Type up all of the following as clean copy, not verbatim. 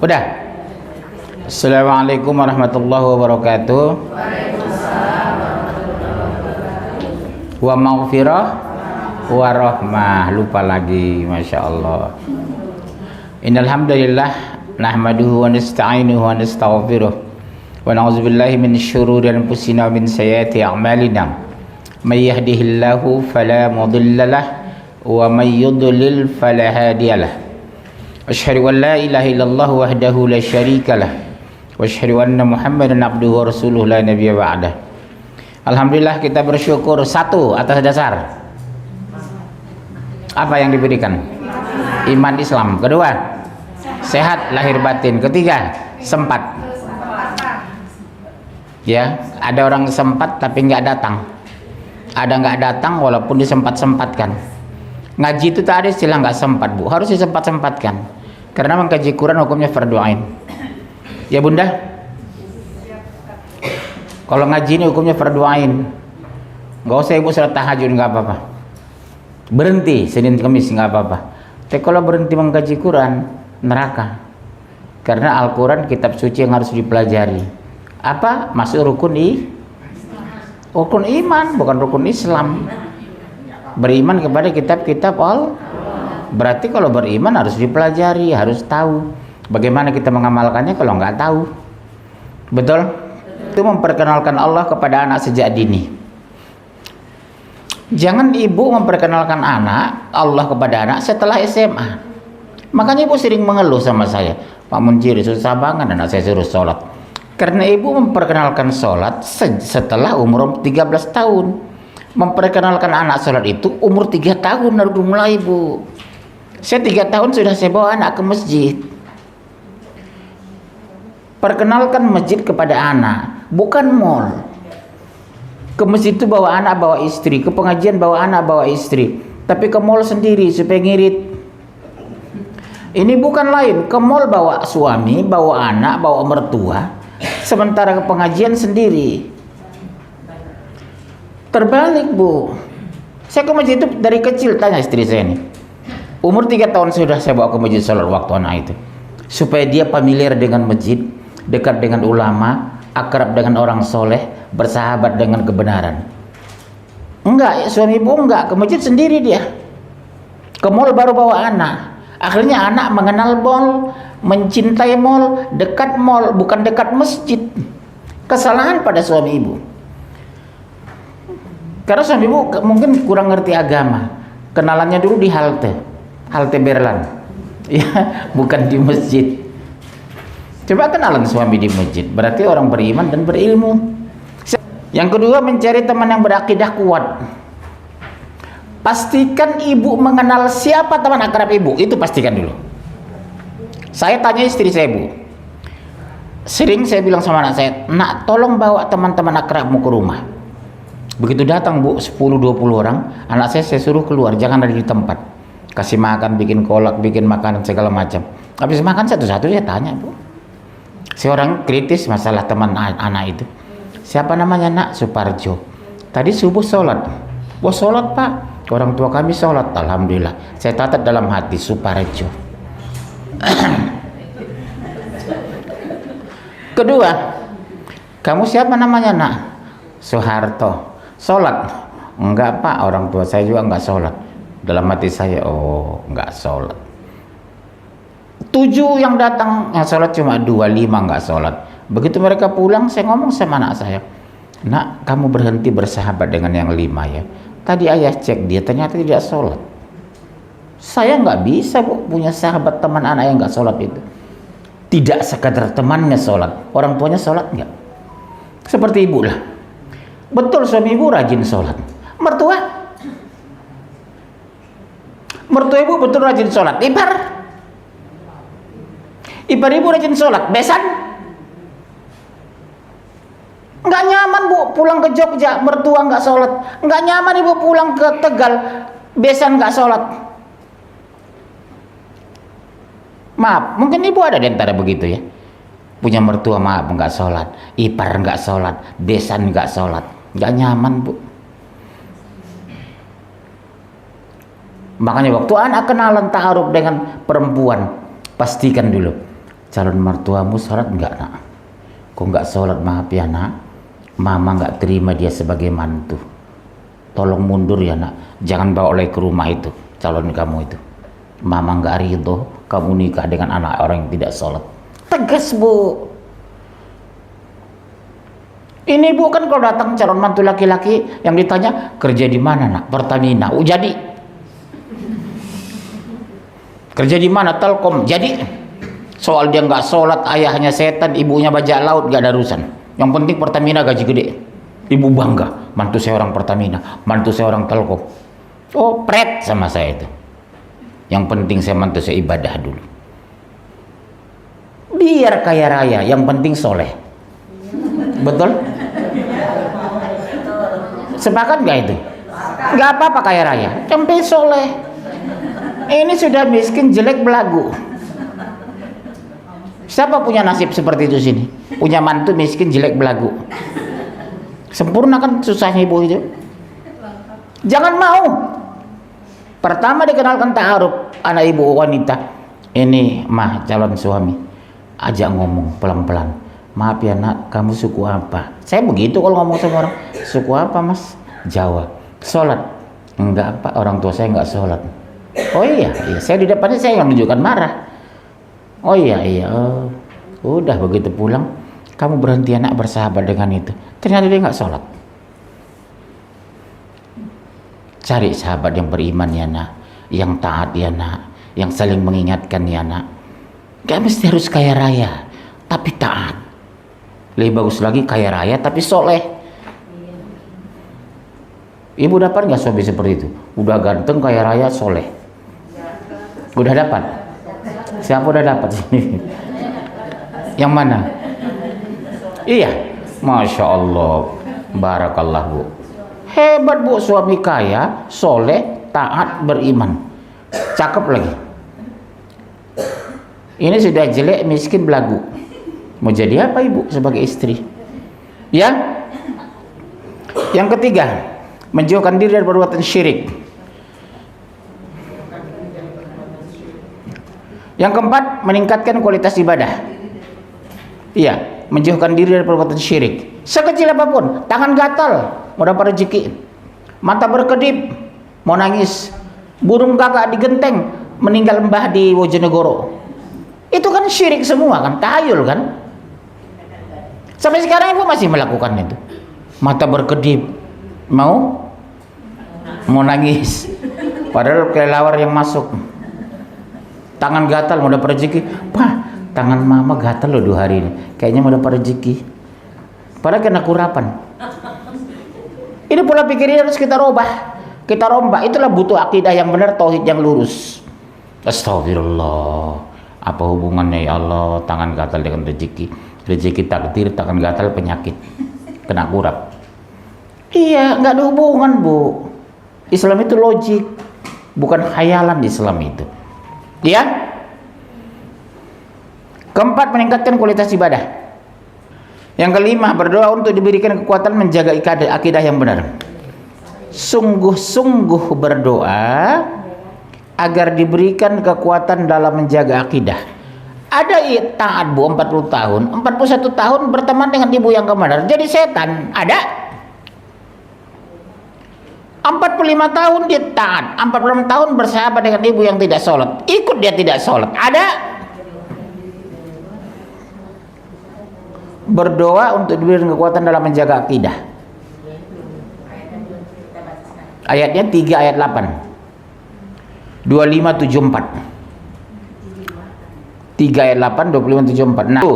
Udah. Assalamualaikum warahmatullahi wabarakatuh. Wa maghfirah wa rahmah. Lupa lagi, Masya Allah. Innal hamdalillah nahmaduhu wa nasta'inuhu wa nastaghfiruh wa na'udzubillahi min syururi anfusina wa min sayyiati a'malina. May yahdihillahu fala mudilla lahu wa may yudlil fala hadiya lahu. Asyhadu an la ilaha illallah wahdahu la syarika lah wa asyhadu anna Muhammadan abduhu wa rasuluhu la nabiyya ba'dah. Alhamdulillah, kita bersyukur satu atas dasar apa yang diberikan? Iman Islam. Kedua, sehat lahir batin. Ketiga, sempat. Ya, ada orang sempat tapi nggak datang. Ada nggak datang walaupun disempat-sempatkan. Ngaji itu tak ada istilah nggak sempat, Bu. Harus disempat-sempatkan. Karena mengkaji Quran hukumnya fardu ain. Ya, Bunda? Kalau ngaji ini hukumnya fardu ain. Nggak usah Ibu salat tahajud, nggak apa-apa. Berhenti Senin Kamis nggak apa-apa. Tapi kalau berhenti mengkaji Quran, neraka. Karena Al-Quran kitab suci yang harus dipelajari. Apa? Masuk rukun iman, bukan rukun Islam. Beriman kepada kitab-kitab berarti kalau beriman harus dipelajari, harus tahu bagaimana kita mengamalkannya kalau nggak tahu. Betul? Itu memperkenalkan Allah kepada anak sejak dini. Jangan ibu memperkenalkan anak Allah kepada anak setelah SMA. Makanya ibu sering mengeluh sama saya, Pak Munciri, susah banget anak saya suruh sholat. Karena ibu memperkenalkan sholat setelah umur 13 tahun. Memperkenalkan anak sholat itu umur 3 tahun harus mulai, Bu. Saya 3 tahun sudah saya bawa anak ke masjid. Perkenalkan masjid kepada anak, bukan mall. Ke masjid itu bawa anak, bawa istri. Ke pengajian bawa anak, bawa istri. Tapi ke mall sendiri supaya ngirit. Ini bukan lain. Ke mall bawa suami, bawa anak, bawa mertua. Sementara ke pengajian sendiri. Terbalik, Bu. Saya ke masjid itu dari kecil, tanya istri saya nih. Umur 3 tahun sudah saya bawa ke masjid sholat waktu anak itu. Supaya dia familiar dengan masjid, dekat dengan ulama, akrab dengan orang soleh, bersahabat dengan kebenaran. Enggak, suami ibu enggak, ke masjid sendiri dia. Ke mall baru bawa anak. Akhirnya anak mengenal mall, mencintai mall, dekat mall, bukan dekat masjid. Kesalahan pada suami ibu. Karena suami ibu mungkin kurang ngerti agama. Kenalannya dulu di halte Berlan. Ya, bukan di masjid. Coba kenalan suami di masjid, berarti orang beriman dan berilmu. Yang kedua, mencari teman yang berakidah kuat. Pastikan ibu mengenal siapa teman akrab ibu, itu pastikan dulu. Saya tanya istri saya, Bu. Sering saya bilang sama anak saya, "Nak, tolong bawa teman-teman akrabmu ke rumah." Begitu datang, Bu, 10-20 orang, anak saya suruh keluar, jangan ada di tempat. Kasih makan, bikin kolak, bikin makanan segala macam. Habis makan satu-satu saya tanya, Bu. Seorang kritis masalah teman anak itu. Siapa namanya, Nak? Suparjo. Tadi subuh sholat. Wah, sholat, Pak. Orang tua kami sholat. Alhamdulillah. Saya catat dalam hati, Suparjo. Kedua, kamu siapa namanya, Nak? Soeharto. Sholat? Enggak, Pak. Orang tua saya juga enggak sholat. Dalam hati saya, oh, enggak sholat. 7 yang datang yang sholat cuma 2, 5 nggak sholat. Begitu mereka pulang, saya ngomong sama anak saya, "Nak, kamu berhenti bersahabat dengan yang 5 ya. Tadi ayah cek dia ternyata tidak sholat." Saya nggak bisa, Bu, punya sahabat teman anak yang nggak sholat itu. Tidak sekadar temannya sholat, orang tuanya sholat nggak. Seperti ibu lah. Betul, suami ibu rajin sholat. Mertua ibu betul rajin sholat. Ipar ibu rajin sholat. Besan? Nggak nyaman, Bu, pulang ke Jogja, mertua nggak sholat. Nggak nyaman ibu pulang ke Tegal, besan nggak sholat. Maaf, mungkin ibu ada di antara begitu ya. Punya mertua maaf nggak sholat, ipar nggak sholat, besan nggak sholat. Nggak nyaman, Bu. Makanya waktu anak kenalan ta'aruf dengan perempuan, pastikan dulu calon mertuamu sholat enggak nak? Kok enggak sholat? Maaf ya nak, mama enggak terima dia sebagai mantu. Tolong mundur ya nak, jangan bawa oleh ke rumah itu calon kamu itu. Mama enggak ridho kamu nikah dengan anak orang yang tidak sholat. Tegas bu. Ini bu kan kalau datang calon mantu laki-laki yang ditanya kerja di mana nak? Pertamina. Oh jadi. Kerja di mana? Telkom. Jadi. Soal dia nggak sholat, ayahnya setan, ibunya bajak laut, nggak ada urusan. Yang penting Pertamina gaji gede. Ibu bangga, mantu saya orang Pertamina, mantu saya orang Telkom. Oh pret sama saya itu. Yang penting saya mantu saya ibadah dulu. Biar kaya raya, yang penting soleh. Betul? Sepakat nggak itu? Nggak apa-apa kaya raya, yang penting soleh. Ini sudah miskin jelek belagu. Siapa punya nasib seperti itu sini? Punya mantu miskin jelek belagu. Sempurna kan susahnya ibu itu. Jangan mau. Pertama dikenalkan ta'aruf anak ibu wanita. Ini mah calon suami. Ajak ngomong pelan-pelan. Maaf ya nak, kamu suku apa? Saya begitu kalau ngomong sama orang. Suku apa mas? Jawa. Sholat? Enggak apa, orang tua saya enggak sholat. Oh iya, saya di depannya saya yang menunjukkan marah. Oh iya, oh. Udah begitu pulang, kamu berhenti anak bersahabat dengan itu. Ternyata dia nggak sholat. Cari sahabat yang beriman ya nak, yang taat ya nak, yang saling mengingatkan ya nak. Gak mesti harus kaya raya, tapi taat. Lebih bagus lagi kaya raya tapi soleh. Ibu dapat nggak suami seperti itu? Udah ganteng, kaya raya, soleh. Udah dapat? Siapa udah dapat sini? Yang mana? Iya, masya Allah, barakallah bu. Hebat bu, suami kaya, soleh, taat, beriman, cakep lagi. Ini sudah jelek, miskin, belagu. Mau jadi apa ibu sebagai istri? Ya. Yang ketiga, menjauhkan diri dari perbuatan syirik. Yang keempat, meningkatkan kualitas ibadah. Iya, menjauhkan diri dari perbuatan syirik. Sekecil apapun, tangan gatal, mau dapat rezeki. Mata berkedip, mau nangis. Burung gagak digenteng, meninggal mbah di Wojonegoro. Itu kan syirik semua kan, tahayul kan. Sampai sekarang ibu masih melakukan itu. Mata berkedip, mau nangis. Padahal kelelawar yang masuk. Tangan gatal mau dapat rezeki. Wah, tangan mama gatal loh 2 hari ini. Kayaknya mau dapat rezeki. Padahal kena kurapan. Ini pola pikir ini harus kita robah. Kita rombak. Itulah butuh akidah yang benar, tauhid yang lurus. Astagfirullah. Apa hubungannya ya Allah tangan gatal dengan rezeki? Rezeki takdir, tangan gatal penyakit. Kena kurap. Iya, nggak ada hubungan bu. Islam itu logik, bukan khayalan Islam itu. Ya. Keempat, meningkatkan kualitas ibadah. Yang kelima, berdoa untuk diberikan kekuatan menjaga akidah yang benar. Sungguh-sungguh berdoa agar diberikan kekuatan dalam menjaga akidah. Ada taat bu 40 tahun, 41 tahun berteman dengan ibu yang kemana? Jadi setan. Ada 45 tahun dia taat, 46 tahun bersahabat dengan ibu yang tidak sholat, ikut dia tidak sholat. Ada. Berdoa untuk diberikan kekuatan dalam menjaga akidah. Ayatnya 3 ayat 8 2574. 3 ayat 8 2574. Nah,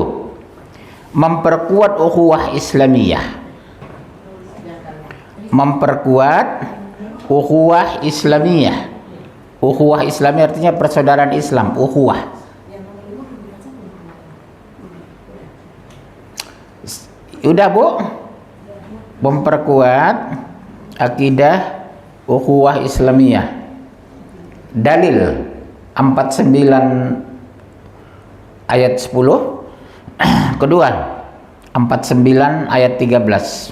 memperkuat ukhuwah Islamiyah. Memperkuat ukhuwah Islamiyah. Ukhuwah Islamiyah artinya persaudaraan Islam, ukhuwah. Udah bu, memperkuat akidah ukhuwah Islamiyah. Dalil 49 ayat 10. Kedua 49 ayat 13.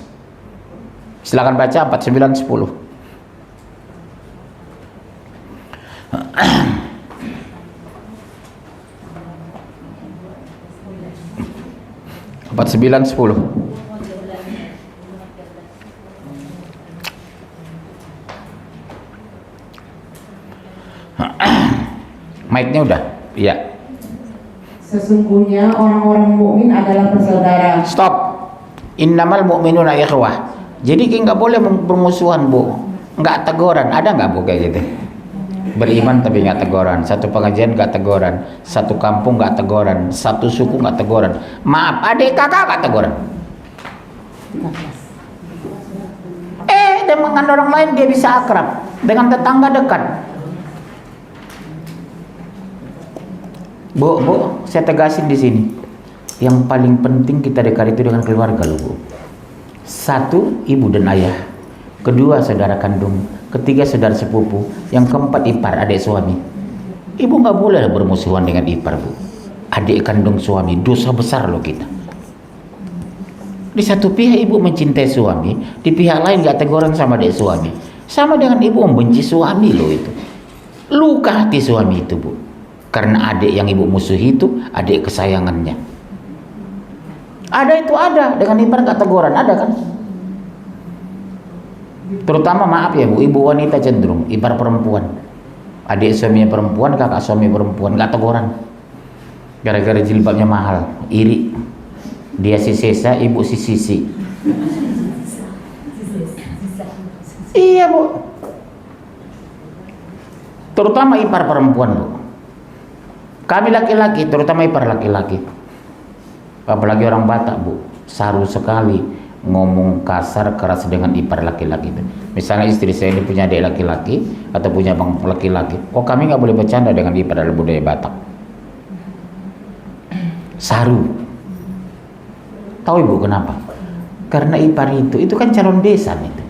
Silakan baca 49 10. 49 10. Mic-nya udah? Iya. Sesungguhnya orang-orang mukmin adalah bersaudara. Stop. Innamal mu'minuna ikhwah. Jadi nggak boleh bermusuhan, Bu. Nggak teguran. Ada nggak, Bu, kayak gitu? Beriman tapi nggak teguran. Satu pengajian nggak teguran. Satu kampung nggak teguran. Satu suku nggak teguran. Maaf, adik kakak nggak teguran. Dengan orang lain dia bisa akrab. Dengan tetangga dekat. Bu, saya tegasin di sini. Yang paling penting kita dekat itu dengan keluarga loh, Bu. Satu, ibu dan ayah. Kedua, saudara kandung. Ketiga, saudara sepupu. Yang keempat, ipar, adik suami. Ibu nggak boleh bermusuhan dengan ipar, Bu. Adik kandung suami, dosa besar loh kita. Di satu pihak ibu mencintai suami, di pihak lain nggak teguran sama adik suami. Sama dengan ibu membenci suami loh itu. Luka hati suami itu, Bu. Karena adik yang ibu musuhi itu adik kesayangannya. Ada itu ada, dengan ipar nggak teguran, ada kan? Terutama maaf ya, Bu, ibu wanita cenderung ipar perempuan, adik suaminya perempuan, kakak suami perempuan, nggak teguran. Gara-gara jilbabnya mahal, iri. Dia si Sesa, ibu si Sisi. Iya, Bu. Terutama ipar perempuan, Bu. Kami laki-laki, terutama ipar laki-laki. Apalagi orang Batak, Bu, saru sekali ngomong kasar keras dengan ipar laki-laki itu. Misalnya istri saya ini punya adik laki-laki atau punya bang laki-laki, kami nggak boleh bercanda dengan ipar dalam budaya Batak. Saru. Tahu Ibu kenapa? Karena ipar itu kan calon besan itu.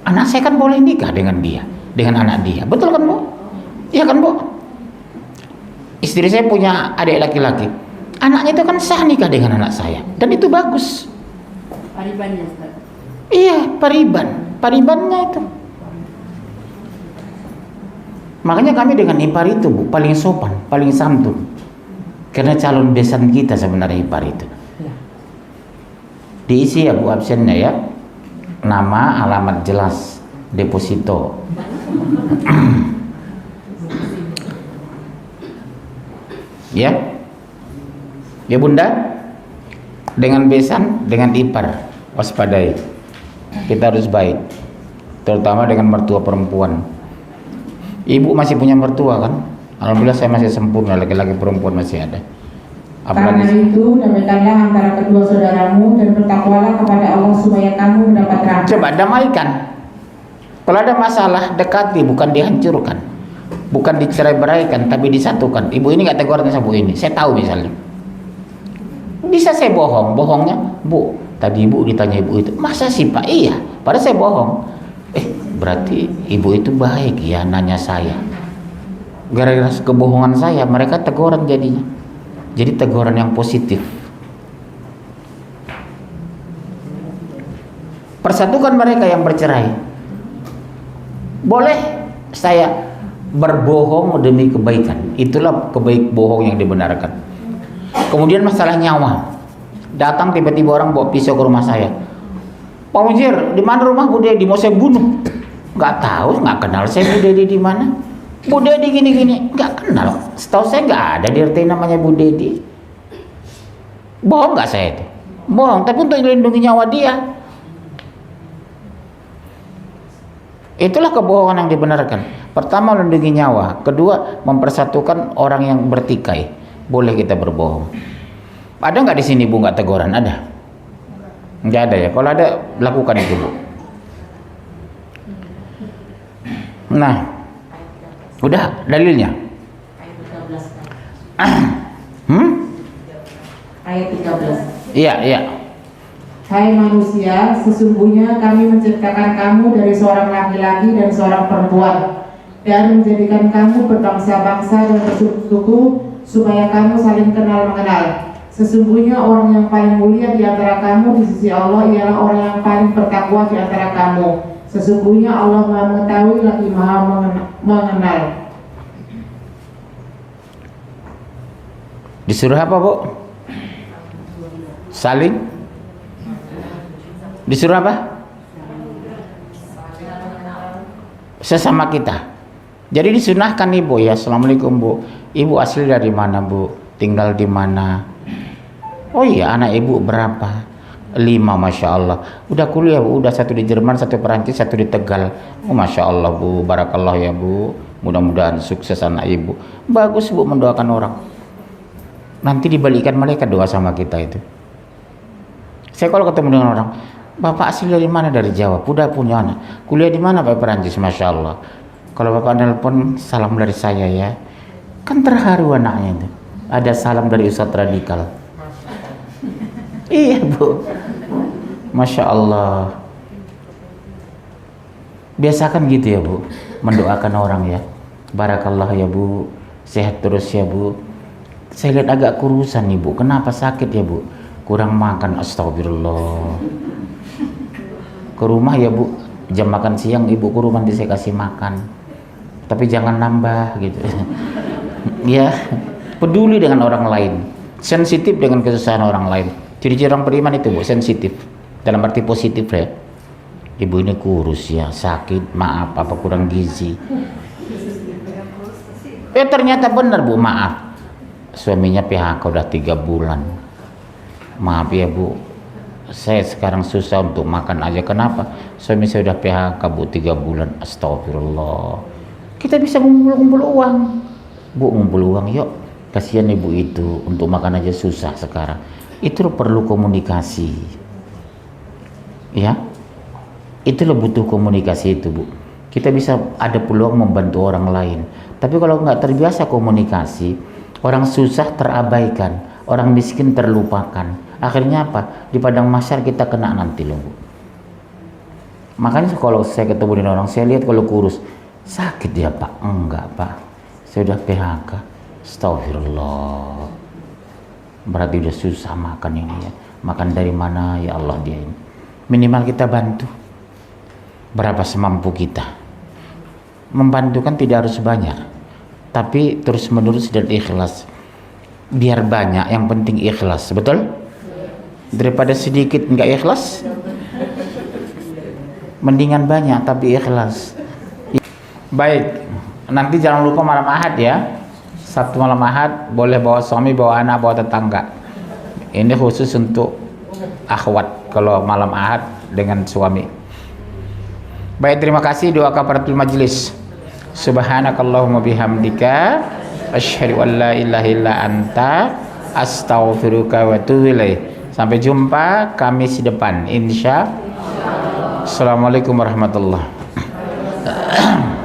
Anak saya kan boleh nikah dengan dia, dengan anak dia. Betul kan, Bu? Iya kan, Bu? Istri saya punya adik laki-laki. Anaknya itu kan sah nikah dengan anak saya. Dan itu bagus. Paribannya, Ustaz. Iya, paribannya itu. Makanya kami dengan ipar itu, Bu, paling sopan, paling santun. Karena calon besan kita sebenarnya ipar itu. Ya. Diisi ya, Bu, absennya ya. Nama, alamat jelas, deposito. Ya. Ya, Bunda. Dengan besan, dengan ipar, waspadai. Kita harus baik. Terutama dengan mertua perempuan. Ibu masih punya mertua kan? Alhamdulillah saya masih sempurna, laki-laki perempuan masih ada. Karena itu damaikanlah antara kedua saudaramu dan bertakwalah kepada Allah supaya kamu mendapat rahmat. Coba damaikan. Kalau ada masalah dekati, bukan dihancurkan, bukan dicerai-beraikan, tapi disatukan. Ibu ini nggak tegur sama Bu ini. Saya tahu misalnya. Bisa saya bohongnya, Bu. Tadi Ibu ditanya Ibu itu, masa sih Pak? Iya. Padahal saya bohong. Berarti Ibu itu baik ya nanya saya. Gara-gara kebohongan saya, mereka teguran jadinya. Jadi teguran yang positif. Persatukan mereka yang bercerai. Boleh saya berbohong demi kebaikan. Itulah bohong yang dibenarkan. Kemudian masalah nyawa. Datang tiba-tiba orang bawa pisau ke rumah saya. Pak Mujir, di mana rumah Bu Dedi? Mau saya bunuh. Nggak tahu, nggak kenal saya Bu Dedi di mana. Bu Dedi gini-gini, nggak kenal. Setahu saya nggak ada di RT namanya Bu Dedi. Bohong nggak saya itu? Bohong, tapi untuk melindungi nyawa dia. Itulah kebohongan yang dibenarkan. Pertama, melindungi nyawa. Kedua, mempersatukan orang yang bertikai. Boleh kita berbohong. Ada nggak di sini Bu nggak teguran? Ada? Nggak ada ya? Kalau ada, lakukan itu Bu. Nah, udah dalilnya. Ayat 13. Iya. Hai manusia, sesungguhnya kami menciptakan kamu dari seorang laki-laki dan seorang perempuan dan menjadikan kamu berbangsa-bangsa dan bersuku-suku supaya kamu saling kenal mengenal. Sesungguhnya orang yang paling mulia di antara kamu di sisi Allah ialah orang yang paling bertakwa di antara kamu. Sesungguhnya Allah Maha mengetahui lagi Maha mengenal. Disuruh apa, Bu? Saling? Disuruh apa? Sesama kita. Jadi disunahkan Ibu ya. Assalamualaikum Bu. Ibu asli dari mana Bu? Tinggal di mana? Oh iya, anak Ibu berapa? 5, Masya Allah. Udah kuliah Bu, udah 1 di Jerman, 1 Perancis, 1 di Tegal. Oh Masya Allah Bu, barakallah ya Bu. Mudah-mudahan sukses anak Ibu. Bagus Bu mendoakan orang. Nanti dibalikan malaikat doa sama kita itu. Saya kalau ketemu dengan orang, Bapak asli dari mana? Dari Jawa. Udah punya anak. Kuliah di mana Pak? Perancis, Masya Allah. Kalau Bapak nelpon, salam dari saya ya. Kan terharu anaknya itu. Ada salam dari Ustadz Radikal. Iya Bu. Masya Allah. Biasakan gitu ya Bu, mendoakan orang ya. Barakallah ya Bu. Sehat terus ya Bu. Saya lihat agak kurusan nih Bu. Kenapa sakit ya Bu? Kurang makan. Astagfirullah. Ke rumah ya Bu, jam makan siang Ibu ke rumah nanti saya kasih makan, tapi jangan nambah gitu. Ya, peduli dengan orang lain, sensitif dengan kesusahan orang lain. Ciri-ciri orang beriman itu Bu, sensitif dalam arti positif ya. Ibu ini kurus ya, sakit, maaf apa kurang gizi. Ternyata benar Bu, maaf, suaminya PHK udah 3 bulan. Maaf ya Bu, saya sekarang susah untuk makan aja. Kenapa? Suami saya udah PHK Bu 3 bulan. Astagfirullah. Kita bisa ngumpul uang. Bu, ngumpul uang yuk. Kasihan ibu itu, untuk makan aja susah sekarang. Itu perlu komunikasi. Ya. Itu butuh komunikasi itu Bu. Kita bisa ada peluang membantu orang lain. Tapi kalau nggak terbiasa komunikasi, orang susah terabaikan, orang miskin terlupakan. Akhirnya apa? Di padang mahsyar kita kena nanti loh Bu. Makanya kalau saya ketemu dengan orang, saya lihat kalau kurus, sakit ya Pak? Enggak Pak, saya udah PHK. Astagfirullah. Berarti udah susah makan ini ya. Makan dari mana ya Allah dia ini. Minimal kita bantu. Berapa semampu kita. Membantu kan tidak harus banyak, tapi terus menerus dan ikhlas. Biar banyak, yang penting ikhlas, betul? Daripada sedikit nggak ikhlas, mendingan banyak tapi ikhlas. Baik, nanti jangan lupa malam Ahad ya. Sabtu malam Ahad boleh bawa suami, bawa anak, bawa tetangga. Ini khusus untuk akhwat kalau malam Ahad dengan suami. Baik, terima kasih. Doa kafaratul majlis. Subhanakallahumma bihamdika asyhadu an la ilaha illa anta astaghfiruka wa atubu ilaik. Sampai jumpa Kamis depan insya. Assalamualaikum warahmatullahi wabarakatuh.